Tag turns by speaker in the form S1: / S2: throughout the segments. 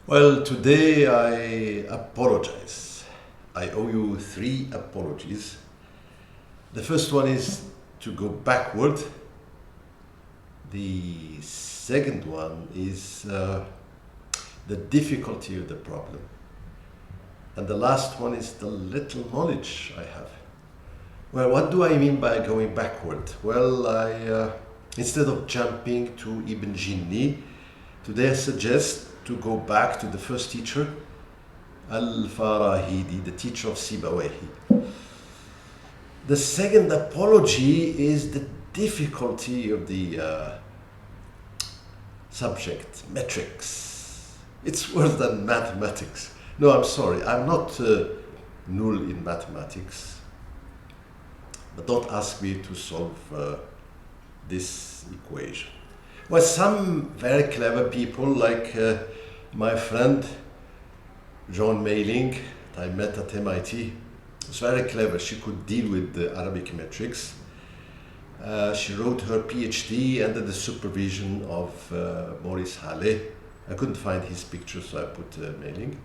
S1: Well, today I apologize. I owe you three apologies. The first one is to go backward. The second one is the difficulty of the problem. And the last one is the little knowledge I have. Well, what do I mean by going backward? Well, instead of jumping to Ibn Jinni, today I suggest to go back to the first teacher, Farahidi, the teacher of Sibawayhi. The second apology is the difficulty of the subject, metrics. It's worse than mathematics. No, I'm sorry, I'm not null in mathematics. But don't ask me to solve this equation. Well, some very clever people like my friend John Mailing, that I met at MIT, was very clever. She could deal with the Arabic metrics. She wrote her PhD under the supervision of Maurice-halle. I couldn't find his picture, so I put Mailing.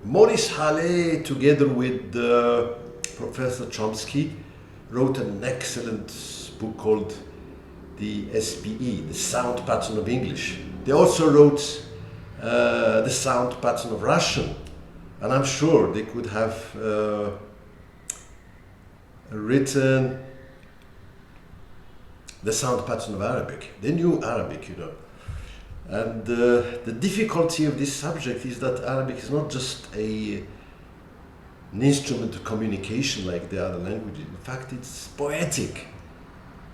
S1: Maurice-halle, together with Professor Chomsky, wrote an excellent book called the SPE, the Sound Pattern of English. They also wrote the Sound Pattern of Russian, and I'm sure they could have written the Sound Pattern of Arabic. They knew Arabic, you know. And the difficulty of this subject is that Arabic is not just an instrument of communication like the other languages. In fact, it's poetic,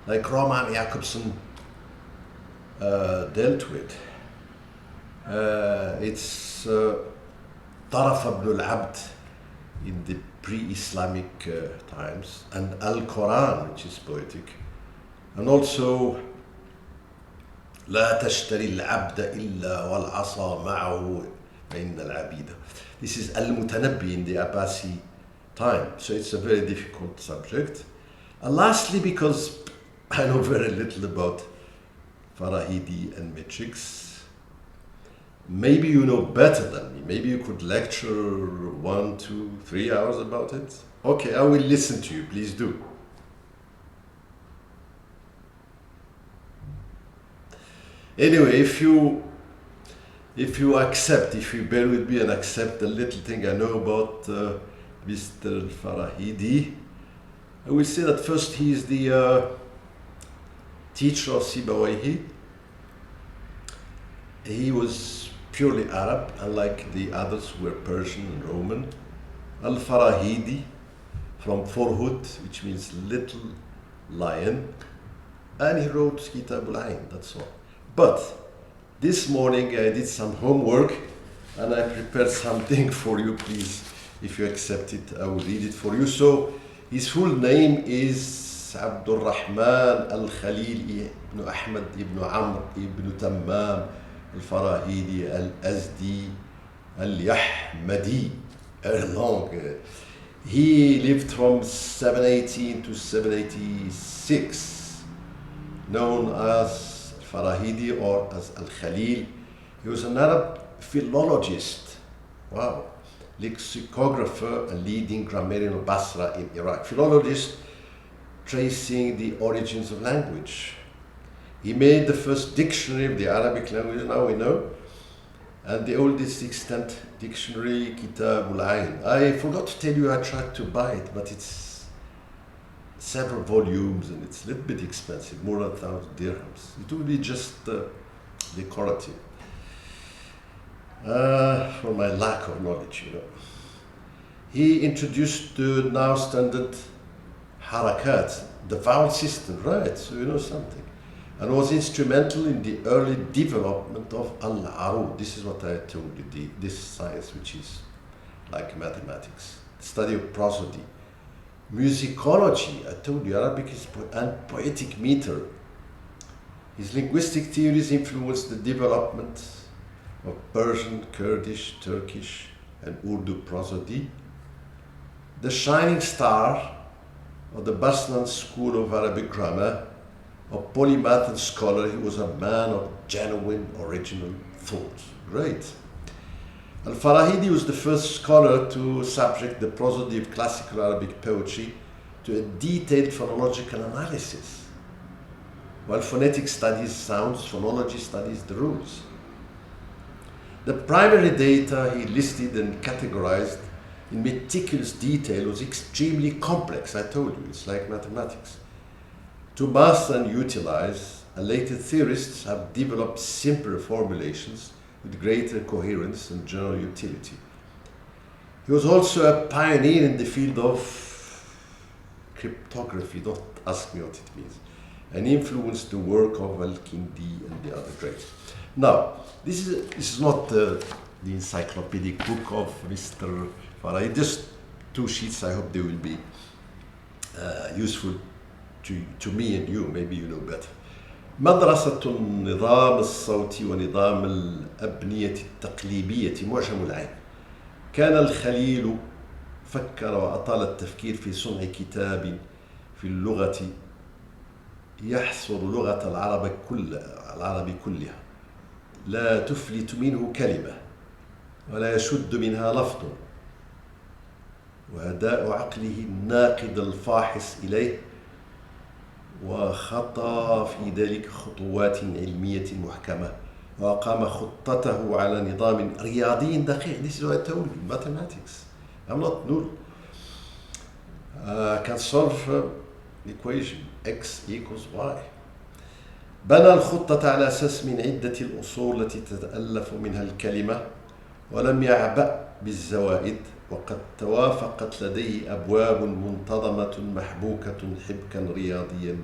S1: like Roman Jakobson dealt with. It's Taraf ibn al-Abd in the pre-Islamic times, and Al-Quran, which is poetic, and also لا تشتري العبد إلا والعصا معه فإن العبيد. This is Al-Mutanabbi in the Abbasi time, so it's a very difficult subject. And lastly, because I know very little about Farahidi and metrics, maybe you know better than me. Maybe you could lecture 1, 2, 3 hours about it. Okay, I will listen to you, please do. Anyway, if you bear with me and accept the little thing I know about Mr. Farahidi, I will say that first he is the teacher of Sibawayhi. He was purely Arab, unlike the others who were Persian and Roman. Al-Farahidi, from Farhud, which means little lion, and he wrote Kitab al-Ain, that's all. But this morning I did some homework and I prepared something for you. Please, if you accept it, I will read it for you. So his full name is Abdul Rahman al-Khalil ibn Ahmad ibn Amr ibn Tammam al-Farahidi al-Azdi al-Yahmadi. Very long. He lived from 718 to 786, known as Farahidi or as Al-Khalil. He was an Arab philologist, wow, lexicographer and leading grammarian of Basra in Iraq. Philologist tracing the origins of language. He made the first dictionary of the Arabic language, now we know, and the oldest extant dictionary, Kitab al-Ain. I forgot to tell you I tried to buy it, but it's several volumes and it's a little bit expensive, more than 1,000 dirhams. It would be just decorative. For my lack of knowledge, you know. He introduced the now standard harakat, the vowel system, right? So you know something. And was instrumental in the early development of al-arud. This is what I told you, this science which is like mathematics, the study of prosody. Musicology, I told you, Arabic is and poetic meter. His linguistic theories influenced the development of Persian, Kurdish, Turkish, and Urdu prosody. The shining star of the Basnan School of Arabic Grammar a polymath and scholar. He was a man of genuine, original thought. Great. Al-Farahidi was the first scholar to subject the prosody of classical Arabic poetry to a detailed phonological analysis, while phonetic studies sounds, phonology studies the rules. The primary data he listed and categorized in meticulous detail was extremely complex. I told you, it's like mathematics. To master and utilize, later theorists have developed simpler formulations with greater coherence and general utility. He was also a pioneer in the field of cryptography. Don't ask me what it means. And influenced the work of Al-Kindi and the other greats. Now, this is not the encyclopedic book of Mr. Farahidi. Just 2 sheets. I hope they will be useful to me and you. Maybe you know better. مدرسة النظام الصوتي ونظام الأبنية التقليبية معجم العين. كان الخليل فكر وأطال التفكير في صنع كتاب في اللغة يحصر لغة العرب كلها، لا تفلت منه كلمة ولا يشد منها لفظ، وأداء عقله الناقد الفاحص إليه، وخطى في ذلك خطوات علمية محكمة، وأقام خطته على نظام رياضي دقيق. This is what I told you, mathematics. I'm not null. Can solve equation x equals y. بنى الخطة على أساس من عدة الأصول التي تتألف منها الكلمة، ولم يعبأ بالزوائد، وقد توافقت لديه أبواب منتظمة محبوكة حبكا رياضيا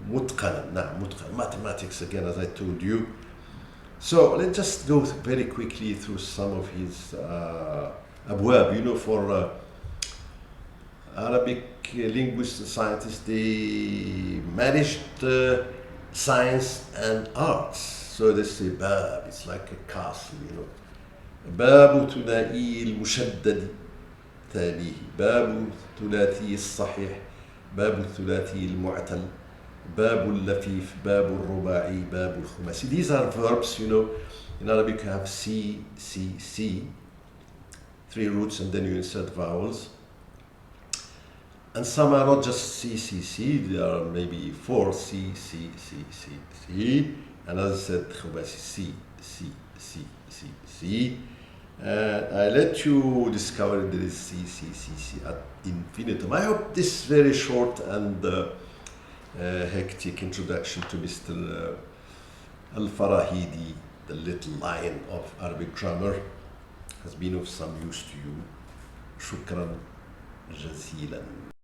S1: متقنا. نعم متقن. Mathematics again, as I told you. So let's just go very quickly through some of his أبواب. You know, for Arabic linguists and scientists, they managed science and arts. So they say bab, it's like a castle, you know. باب ثنائي المشدد تاليه، باب ثلاثي الصحيح، باب الثلاثي المعتل، باب اللفيف، باب الرباعي، باب الخماسي. These are verbs, you know. In Arabic you have C, C, C, 3 roots, and then you insert vowels. And some are not just C, C, C, there are maybe 4 C, C, C, C, C, and as I said, khumasi, C, C, C, C, C. I let you discover there is C, C, C, C ad infinitum. I hope this very short and hectic introduction to Mr. Al-Farahidi, the little lion of Arabic grammar, has been of some use to you. Shukran jazilan.